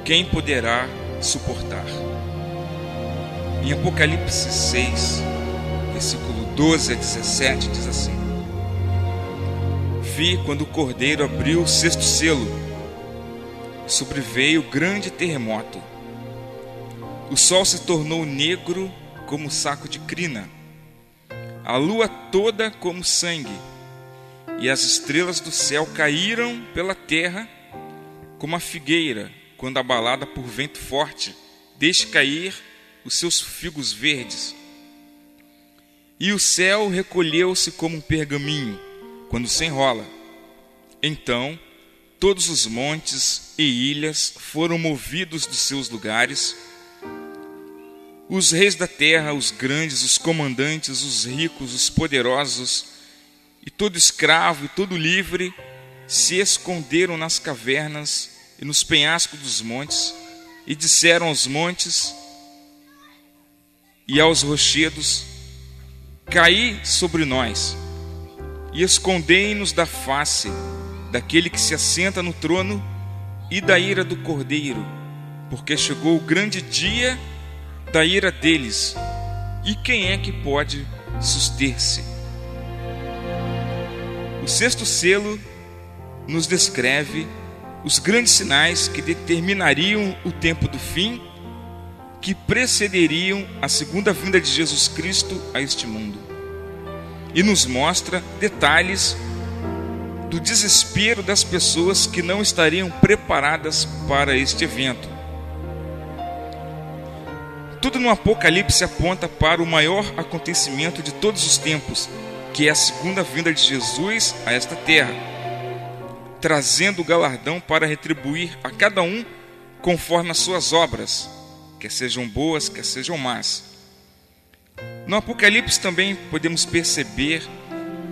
quem poderá suportar? Em Apocalipse 6, versículo 12 a 17, diz assim: Vi quando o Cordeiro abriu o sexto selo, e sobreveio grande terremoto. O sol se tornou negro como saco de crina, a lua toda como sangue, e as estrelas do céu caíram pela terra como a figueira, quando abalada por vento forte, deixa cair os seus figos verdes. E o céu recolheu-se como um pergaminho, quando se enrola. Então, todos os montes e ilhas foram movidos dos seus lugares. Os reis da terra, os grandes, os comandantes, os ricos, os poderosos, e todo escravo e todo livre, se esconderam nas cavernas e nos penhascos dos montes, e disseram aos montes e aos rochedos: caí sobre nós, e escondei-nos da face daquele que se assenta no trono e da ira do Cordeiro, porque chegou o grande dia da ira deles, e quem é que pode suster-se? O sexto selo nos descreve os grandes sinais que determinariam o tempo do fim, que precederiam a segunda vinda de Jesus Cristo a este mundo, e nos mostra detalhes do desespero das pessoas que não estariam preparadas para este evento. Tudo no Apocalipse aponta para o maior acontecimento de todos os tempos, que é a segunda vinda de Jesus a esta terra, trazendo o galardão para retribuir a cada um conforme as suas obras, quer sejam boas, quer sejam más. No Apocalipse também podemos perceber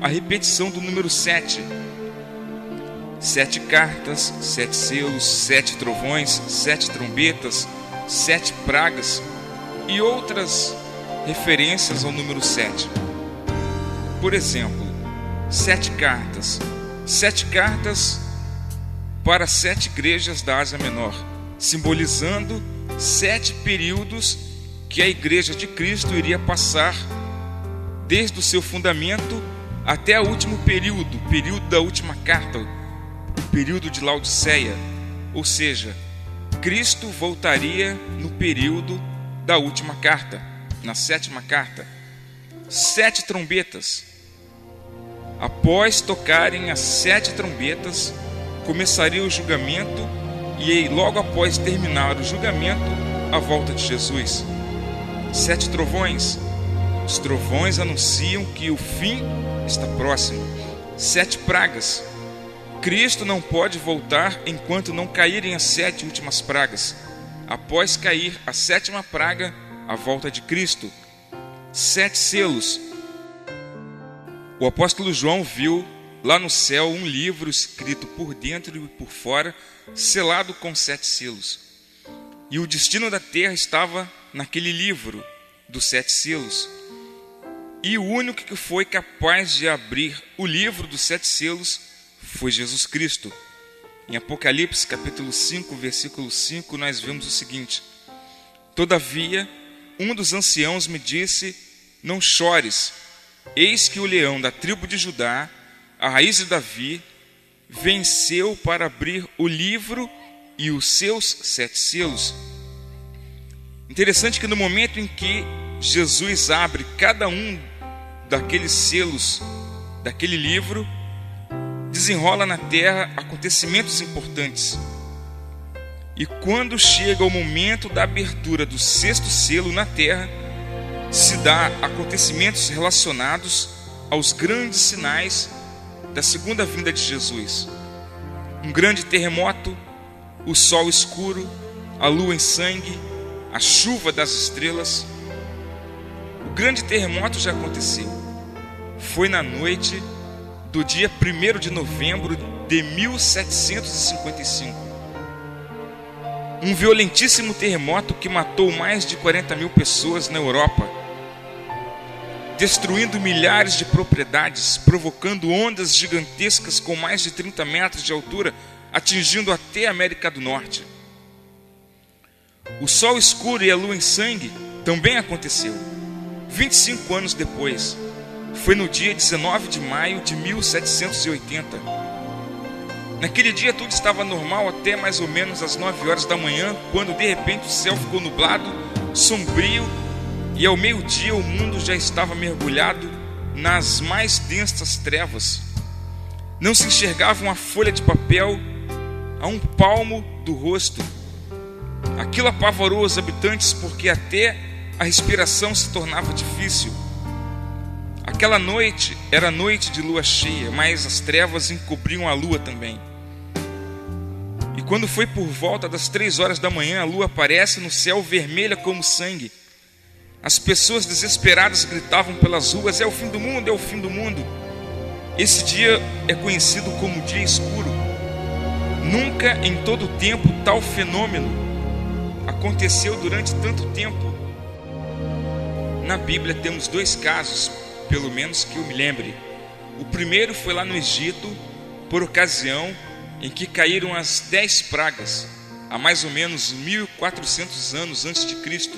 a repetição do número 7. 7 cartas, 7 selos, 7 trovões, 7 trombetas, 7 pragas e outras referências ao número 7. Por exemplo, 7 cartas. 7 cartas para 7 igrejas da Ásia Menor, simbolizando 7 períodos que a igreja de Cristo iria passar desde o seu fundamento até o último período, o período da última carta, o período de Laodiceia. Ou seja, Cristo voltaria no período da última carta, na 7ª carta. 7 trombetas. Após tocarem as 7 trombetas, começaria o julgamento, e logo após terminar o julgamento, a volta de Jesus. 7 trovões. Os trovões anunciam que o fim está próximo. 7 pragas. Cristo não pode voltar enquanto não caírem as 7 últimas pragas. Após cair a 7ª praga, a volta de Cristo. 7 selos. O apóstolo João viu lá no céu um livro escrito por dentro e por fora, selado com 7 selos. E o destino da terra estava naquele livro dos 7 selos. E o único que foi capaz de abrir o livro dos 7 selos foi Jesus Cristo. Em Apocalipse capítulo 5, versículo 5, nós vemos o seguinte: todavia, um dos anciãos me disse: não chores, eis que o leão da tribo de Judá, a raiz de Davi, venceu para abrir o livro e os seus 7 selos. Interessante que no momento em que Jesus abre cada um daqueles selos, daquele livro, desenrola na terra acontecimentos importantes. E quando chega o momento da abertura do 6º selo na terra, se dá acontecimentos relacionados aos grandes sinais da segunda vinda de Jesus. Um grande terremoto, o sol escuro, a lua em sangue, a chuva das estrelas. O grande terremoto já aconteceu. Foi na noite do dia 1º de novembro de 1755. Um violentíssimo terremoto que matou mais de 40 mil pessoas na Europa, destruindo milhares de propriedades, provocando ondas gigantescas com mais de 30 metros de altura, atingindo até a América do Norte. O sol escuro e a lua em sangue também aconteceu. 25 anos depois, foi no dia 19 de maio de 1780. Naquele dia tudo estava normal até mais ou menos às 9 horas da manhã, quando de repente o céu ficou nublado, sombrio, e ao meio-dia o mundo já estava mergulhado nas mais densas trevas. Não se enxergava uma folha de papel a um palmo do rosto. Aquilo apavorou os habitantes porque até a respiração se tornava difícil. Aquela noite era noite de lua cheia, mas as trevas encobriam a lua também. E quando foi por volta das 3 horas da manhã, a lua aparece no céu vermelha como sangue. As pessoas desesperadas gritavam pelas ruas: é o fim do mundo, é o fim do mundo. Esse dia é conhecido como dia escuro. Nunca em todo o tempo tal fenômeno aconteceu durante tanto tempo. Na Bíblia temos 2 casos, pelo menos que eu me lembre. O primeiro foi lá no Egito, por ocasião em que caíram as 10 pragas, há mais ou menos 1400 anos antes de Cristo.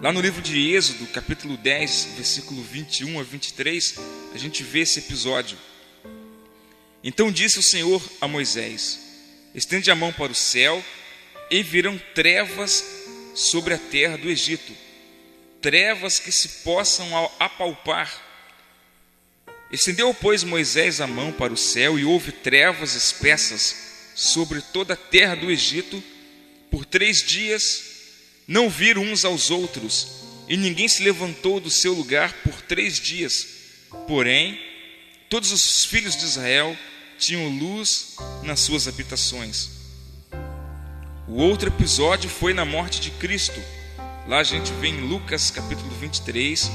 Lá no livro de Êxodo, capítulo 10, versículo 21 a 23, a gente vê esse episódio. Então disse o Senhor a Moisés: estende a mão para o céu, e virão trevas sobre a terra do Egito, trevas que se possam apalpar. Estendeu, pois, Moisés a mão para o céu, e houve trevas espessas sobre toda a terra do Egito. Por 3 dias não viram uns aos outros, e ninguém se levantou do seu lugar por 3 dias. Porém, todos os filhos de Israel tinham luz nas suas habitações. O outro episódio foi na morte de Cristo. Lá a gente vê em Lucas capítulo 23,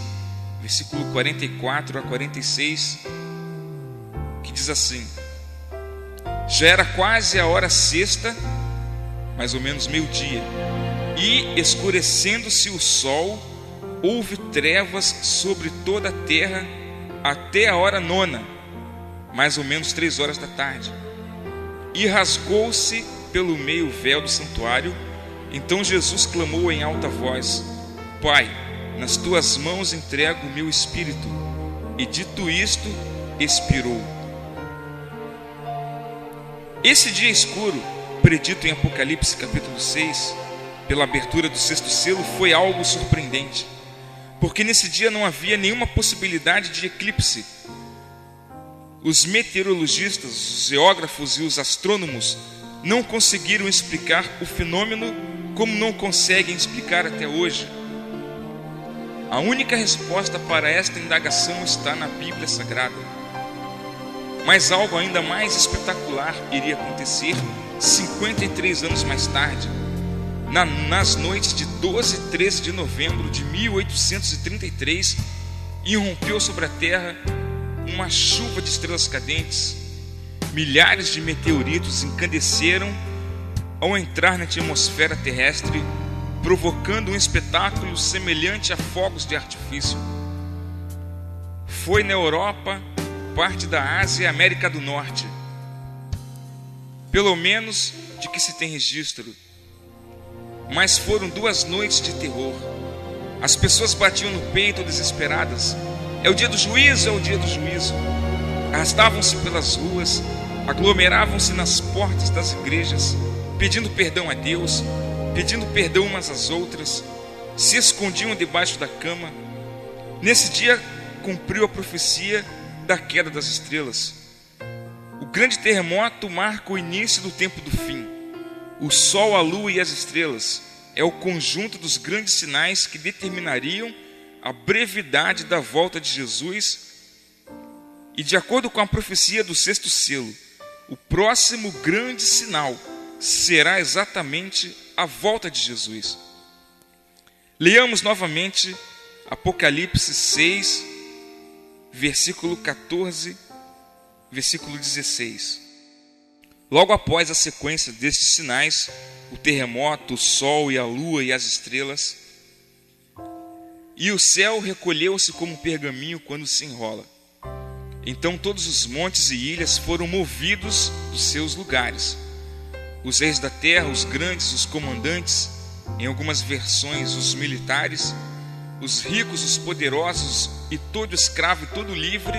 versículo 44 a 46, que diz assim: já era quase a hora sexta, mais ou menos meio-dia, e escurecendo-se o sol, houve trevas sobre toda a terra até a hora 9, mais ou menos 3 horas da tarde. E rasgou-se pelo meio o véu do santuário. Então Jesus clamou em alta voz: Pai, nas tuas mãos entrego o meu espírito. E dito isto, expirou. Esse dia escuro, predito em Apocalipse capítulo 6, pela abertura do 6º selo, foi algo surpreendente, porque nesse dia não havia nenhuma possibilidade de eclipse. Os meteorologistas, os geógrafos e os astrônomos não conseguiram explicar o fenômeno, como não conseguem explicar até hoje. A única resposta para esta indagação está na Bíblia Sagrada. Mas algo ainda mais espetacular iria acontecer 53 anos mais tarde, nas noites de 12 e 13 de novembro de 1833, irrompeu sobre a Terra uma chuva de estrelas cadentes. Milhares de meteoritos incandesceram ao entrar na atmosfera terrestre, provocando um espetáculo semelhante a fogos de artifício. Foi na Europa, parte da Ásia e América do Norte, pelo menos de que se tem registro. Mas foram 2 noites de terror. As pessoas batiam no peito desesperadas: é o dia do juízo, é o dia do juízo. Arrastavam-se pelas ruas, aglomeravam-se nas portas das igrejas, pedindo perdão a Deus, pedindo perdão umas às outras, se escondiam debaixo da cama. Nesse dia cumpriu a profecia da queda das estrelas. O grande terremoto marca o início do tempo do fim. O sol, a lua e as estrelas é o conjunto dos grandes sinais que determinariam a brevidade da volta de Jesus. E de acordo com a profecia do 6º selo, o próximo grande sinal será exatamente a volta de Jesus. Leamos novamente Apocalipse 6, versículo 14, versículo 16. Logo após a sequência destes sinais, o terremoto, o sol e a lua e as estrelas, e o céu recolheu-se como um pergaminho quando se enrola. Então todos os montes e ilhas foram movidos dos seus lugares. Os reis da terra, os grandes, os comandantes em algumas versões os militares, os ricos, os poderosos e todo escravo e todo livre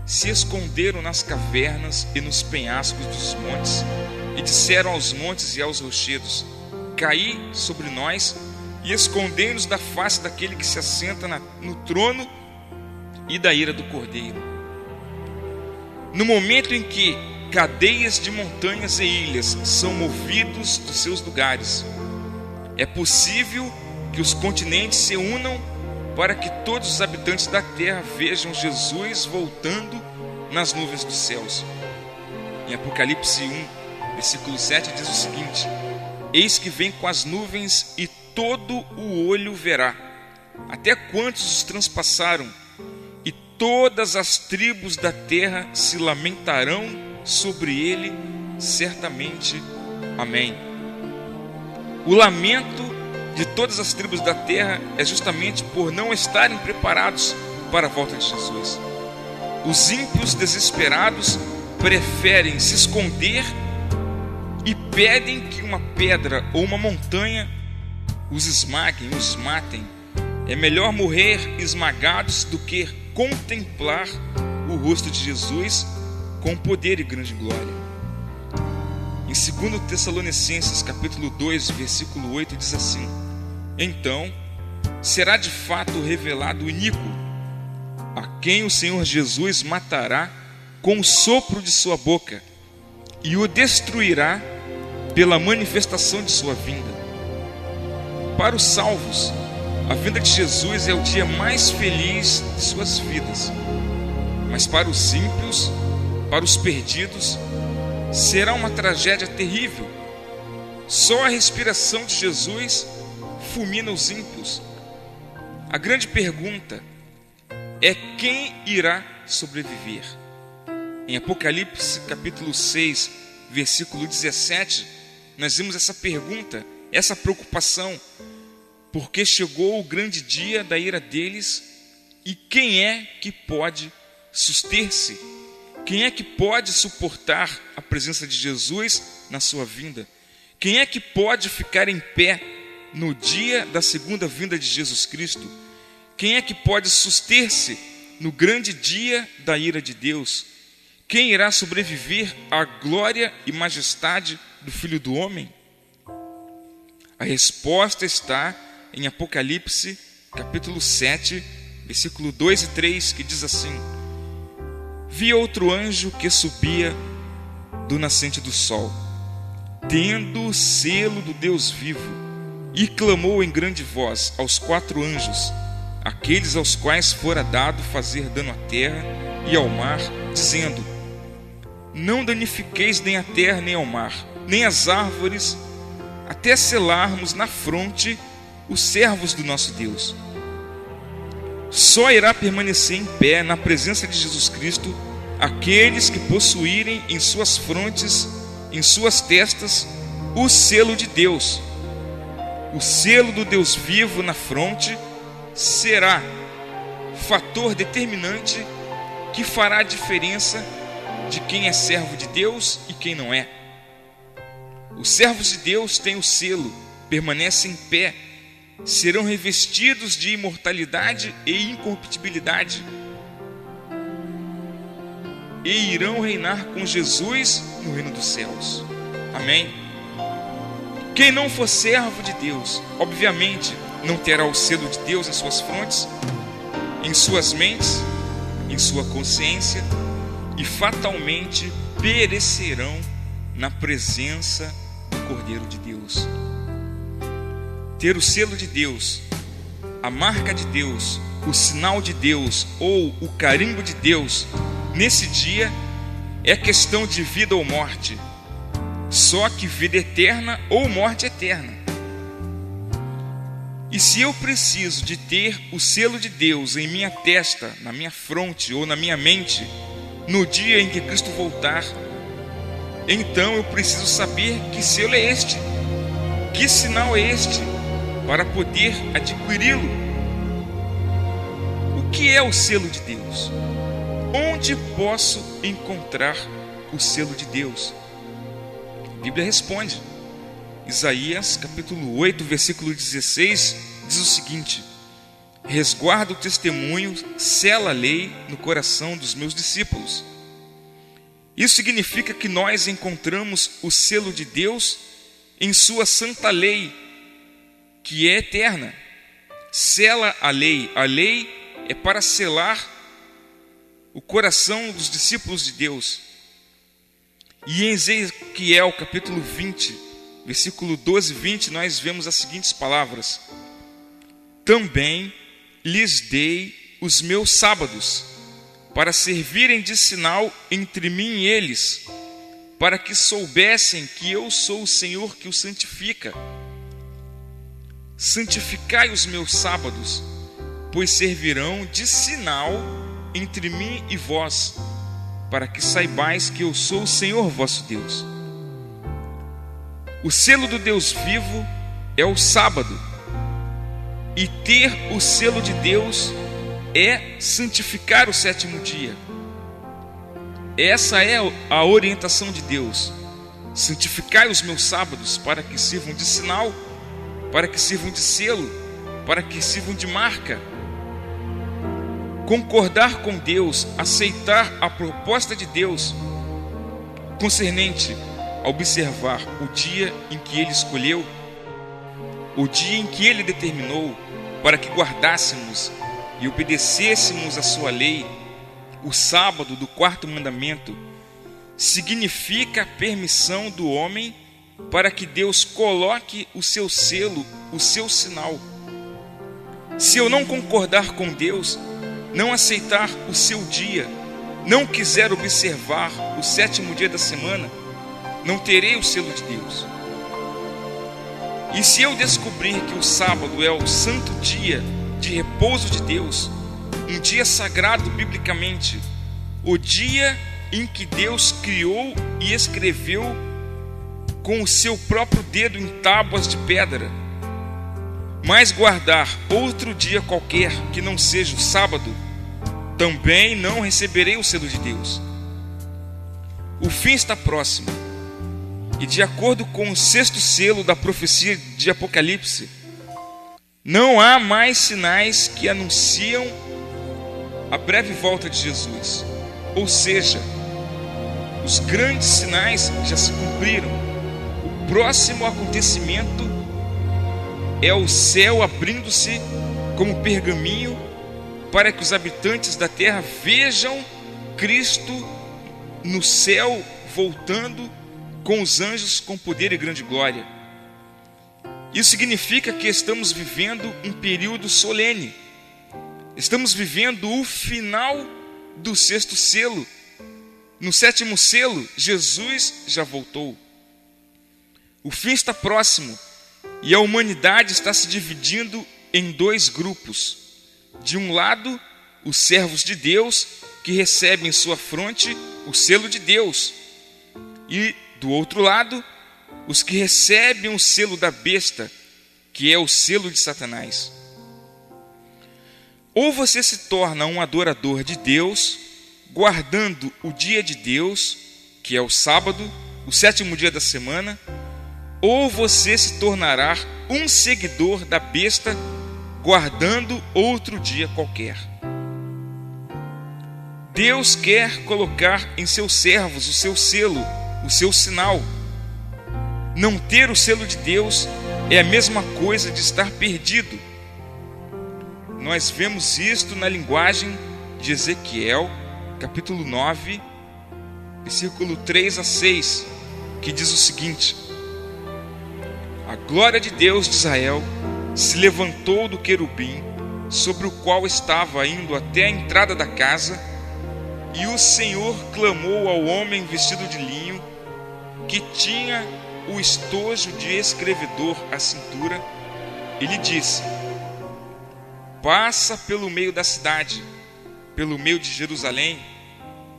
se esconderam nas cavernas e nos penhascos dos montes e disseram aos montes e aos rochedos: caí sobre nós e escondei-nos da face daquele que se assenta no trono e da ira do Cordeiro. No momento em que cadeias de montanhas e ilhas são movidos dos seus lugares, é possível que os continentes se unam para que todos os habitantes da terra vejam Jesus voltando nas nuvens dos céus. Em Apocalipse 1, versículo 7 diz o seguinte: eis que vem com as nuvens e todo o olho verá, até quantos os transpassaram, e todas as tribos da terra se lamentarão sobre ele, certamente. Amém. O lamento de todas as tribos da terra é justamente por não estarem preparados para a volta de Jesus. Os ímpios desesperados preferem se esconder e pedem que uma pedra ou uma montanha os esmaguem, os matem. É melhor morrer esmagados do que contemplar o rosto de Jesus com poder e grande glória. Em 2 Tessalonicenses capítulo 2, versículo 8 diz assim: então será de fato revelado o iníquo, a quem o Senhor Jesus matará com o sopro de sua boca e o destruirá pela manifestação de sua vinda. Para os salvos, a vinda de Jesus é o dia mais feliz de suas vidas, mas para os ímpios, para os perdidos, será uma tragédia terrível. Só a respiração de Jesus fulmina os ímpios. A grande pergunta é: quem irá sobreviver? Em Apocalipse capítulo 6, versículo 17, nós vimos essa pergunta, essa preocupação, porque chegou o grande dia da ira deles, e quem é que pode suster-se? Quem é que pode suportar a presença de Jesus na sua vinda? Quem é que pode ficar em pé no dia da segunda vinda de Jesus Cristo? Quem é que pode suster-se no grande dia da ira de Deus? Quem irá sobreviver à glória e majestade do Filho do Homem? A resposta está em Apocalipse capítulo 7, versículo 2 e 3, que diz assim: vi outro anjo que subia do nascente do sol, tendo o selo do Deus vivo, e clamou em grande voz aos 4 anjos, aqueles aos quais fora dado fazer dano à terra e ao mar, dizendo: não danifiqueis nem a terra nem ao mar, nem as árvores, até selarmos na fronte os servos do nosso Deus. Só irá permanecer em pé na presença de Jesus Cristo aqueles que possuírem em suas frontes, em suas testas, o selo de Deus. O selo do Deus vivo na fronte será fator determinante que fará a diferença de quem é servo de Deus e quem não é. Os servos de Deus têm o selo, permanecem em pé, serão revestidos de imortalidade e incorruptibilidade e irão reinar com Jesus no reino dos céus. Amém? Quem não for servo de Deus, obviamente, não terá o selo de Deus em suas frontes, em suas mentes, em sua consciência, e fatalmente perecerão na presença do Cordeiro de Deus. Ter o selo de Deus, a marca de Deus, o sinal de Deus ou o carimbo de Deus, nesse dia é questão de vida ou morte. Só que vida eterna ou morte eterna. E se eu preciso de ter o selo de Deus em minha testa, na minha fronte ou na minha mente, no dia em que Cristo voltar, então eu preciso saber que selo é este, que sinal é este, para poder adquiri-lo. O que é o selo de Deus? Onde posso encontrar o selo de Deus? A Bíblia responde: Isaías, capítulo 8, versículo 16, diz o seguinte: resguarda o testemunho, sela a lei no coração dos meus discípulos. Isso significa que nós encontramos o selo de Deus em sua santa lei, que é eterna. Sela a lei é para selar o coração dos discípulos de Deus. E em Ezequiel capítulo 20, versículo 12 e 20, nós vemos as seguintes palavras: também lhes dei os meus sábados, para servirem de sinal entre mim e eles, para que soubessem que eu sou o Senhor que os santifica. Santificai os meus sábados, pois servirão de sinal entre mim e vós, para que saibais que eu sou o Senhor vosso Deus. O selo do Deus vivo é o sábado, e ter o selo de Deus é santificar o sétimo dia. Essa é a orientação de Deus: santificai os meus sábados, para que sirvam de sinal, para que sirvam de selo, para que sirvam de marca. Concordar com Deus, aceitar a proposta de Deus concernente a observar o dia em que Ele escolheu, o dia em que Ele determinou para que guardássemos e obedecêssemos a sua lei, o sábado do quarto mandamento, significa a permissão do homem para que Deus coloque o seu selo, o seu sinal. Se eu não concordar com Deus, não aceitar o seu dia, não quiser observar o sétimo dia da semana, não terei o selo de Deus. E se eu descobrir que o sábado é o santo dia de repouso de Deus, um dia sagrado biblicamente, o dia em que Deus criou e escreveu com o seu próprio dedo em tábuas de pedra, mas guardar outro dia qualquer que não seja o sábado, também não receberei o selo de Deus. O fim está próximo, e de acordo com o sexto selo da profecia de Apocalipse, não há mais sinais que anunciam a breve volta de Jesus. Ou seja, os grandes sinais já se cumpriram. O próximo acontecimento é o céu abrindo-se como pergaminho, para que os habitantes da terra vejam Cristo no céu voltando com os anjos com poder e grande glória. Isso significa que estamos vivendo um período solene. Estamos vivendo o final do sexto selo. No sétimo selo, Jesus já voltou. O fim está próximo e a humanidade está se dividindo em dois grupos. De um lado, os servos de Deus, que recebem em sua fronte o selo de Deus. E, do outro lado, os que recebem o selo da besta, que é o selo de Satanás. Ou você se torna um adorador de Deus, guardando o dia de Deus, que é o sábado, o sétimo dia da semana, ou você se tornará um seguidor da besta, guardando outro dia qualquer. Deus quer colocar em seus servos o seu selo, o seu sinal. Não ter o selo de Deus é a mesma coisa de estar perdido. Nós vemos isto na linguagem de Ezequiel, capítulo 9, versículo 3 a 6, que diz o seguinte: a glória de Deus de Israel se levantou do querubim, sobre o qual estava indo até a entrada da casa, e o Senhor clamou ao homem vestido de linho, que tinha o estojo de escrevedor à cintura, e lhe disse: passa pelo meio da cidade, pelo meio de Jerusalém,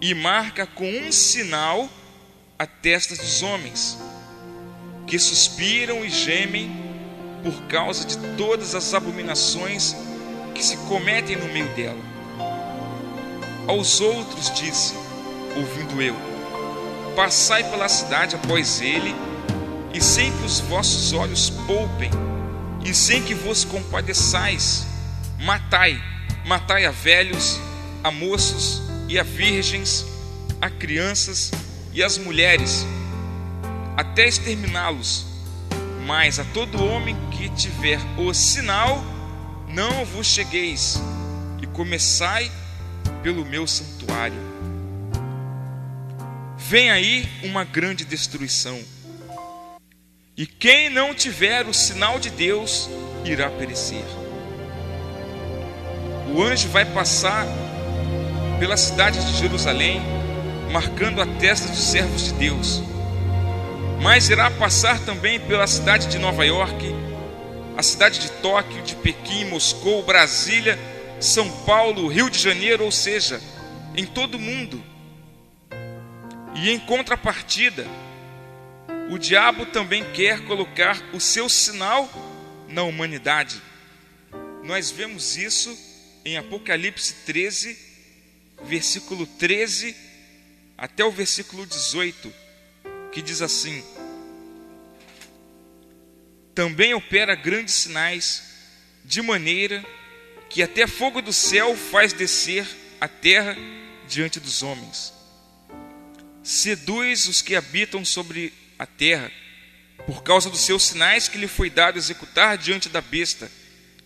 e marca com um sinal a testa dos homens, que suspiram e gemem por causa de todas as abominações que se cometem no meio dela. Aos outros disse, ouvindo eu: passai pela cidade após ele, e sem que os vossos olhos poupem, e sem que vos compadeçais, matai a velhos, a moços e a virgens, a crianças e as mulheres, até exterminá-los. Mas a todo homem que tiver o sinal, não vos chegueis, e começai pelo meu santuário. Vem aí uma grande destruição, e quem não tiver o sinal de Deus irá perecer. O anjo vai passar pela cidade de Jerusalém, marcando a testa dos servos de Deus, mas irá passar também pela cidade de Nova York, a cidade de Tóquio, de Pequim, Moscou, Brasília, São Paulo, Rio de Janeiro, ou seja, em todo o mundo. E em contrapartida, o diabo também quer colocar o seu sinal na humanidade. Nós vemos isso em Apocalipse 13, versículo 13 até o versículo 18, que diz assim: também opera grandes sinais, de maneira que até fogo do céu faz descer a terra diante dos homens. Seduz os que habitam sobre a terra, por causa dos seus sinais que lhe foi dado executar diante da besta,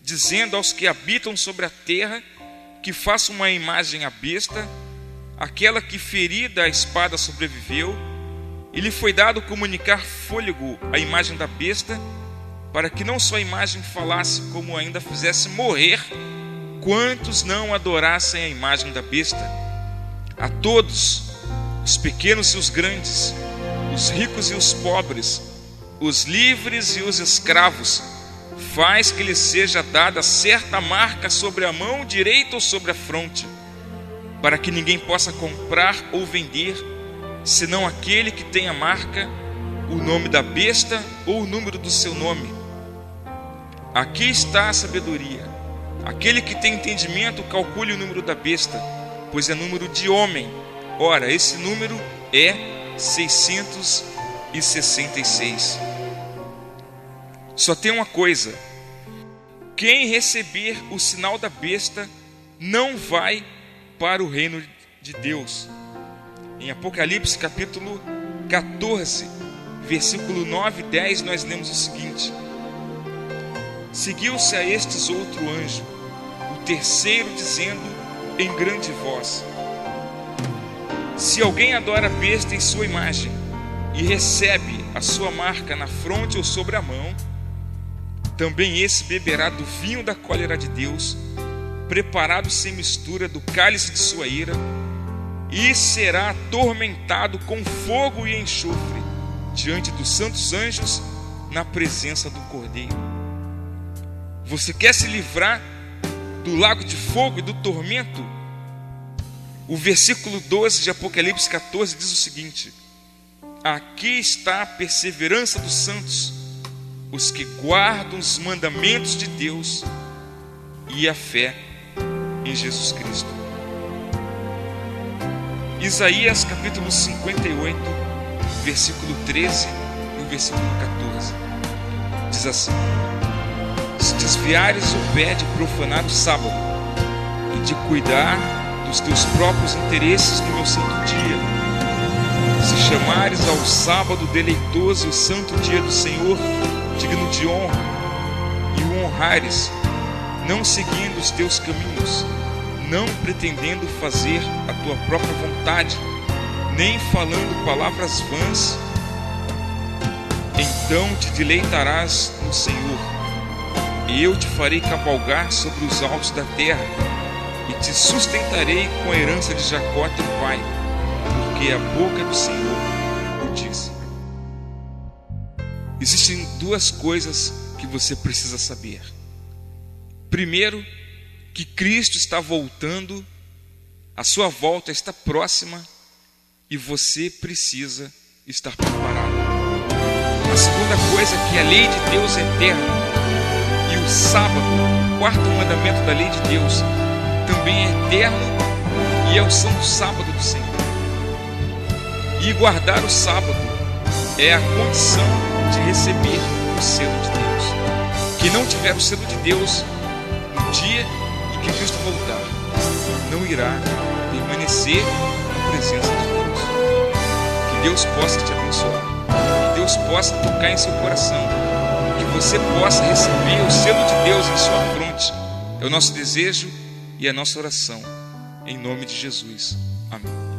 dizendo aos que habitam sobre a terra que façam uma imagem à besta, aquela que ferida a espada sobreviveu, e lhe foi dado comunicar fôlego à imagem da besta, para que não só a imagem falasse, como ainda fizesse morrer quantos não adorassem a imagem da besta. A todos, os pequenos e os grandes, os ricos e os pobres, os livres e os escravos, faz que lhe seja dada certa marca sobre a mão direita ou sobre a fronte, para que ninguém possa comprar ou vender, senão aquele que tem a marca, o nome da besta ou o número do seu nome. Aqui está a sabedoria. Aquele que tem entendimento, calcule o número da besta, pois é número de homem. Ora, esse número é 666. Só tem uma coisa: quem receber o sinal da besta não vai para o reino de Deus. Em Apocalipse capítulo 14, versículo 9 e 10, nós lemos o seguinte: seguiu-se a estes outro anjo, o terceiro, dizendo em grande voz: se alguém adora a besta em sua imagem e recebe a sua marca na fronte ou sobre a mão, também esse beberá do vinho da cólera de Deus, preparado sem mistura do cálice de sua ira, e será atormentado com fogo e enxofre diante dos santos anjos na presença do Cordeiro. Você quer se livrar do lago de fogo e do tormento? O versículo 12 de Apocalipse 14 diz o seguinte: aqui está a perseverança dos santos, os que guardam os mandamentos de Deus e a fé em Jesus Cristo. Isaías capítulo 58, versículo 13 e o versículo 14 diz assim: se desviares o pé de profanar o sábado e de cuidar dos teus próprios interesses no meu santo dia, se chamares ao sábado deleitoso e o santo dia do Senhor digno de honra, e o honrares, não seguindo os teus caminhos, não pretendendo fazer a tua própria vontade, nem falando palavras vãs, então te deleitarás no Senhor, e eu te farei cavalgar sobre os altos da terra, e te sustentarei com a herança de Jacó teu pai, porque a boca do Senhor o disse. Existem duas coisas que você precisa saber. Primeiro, que Cristo está voltando, a sua volta está próxima e você precisa estar preparado. A segunda coisa é que a lei de Deus é eterna e o sábado, o quarto mandamento da lei de Deus, também é eterno e é o santo sábado do Senhor. E guardar o sábado é a condição de receber o selo de Deus. Quem não tiver o selo de Deus no dia em que Cristo voltar, não irá permanecer na presença de Deus. Que Deus possa te abençoar, que Deus possa tocar em seu coração, que você possa receber o selo de Deus em sua fronte. É o nosso desejo e a nossa oração, em nome de Jesus. Amém.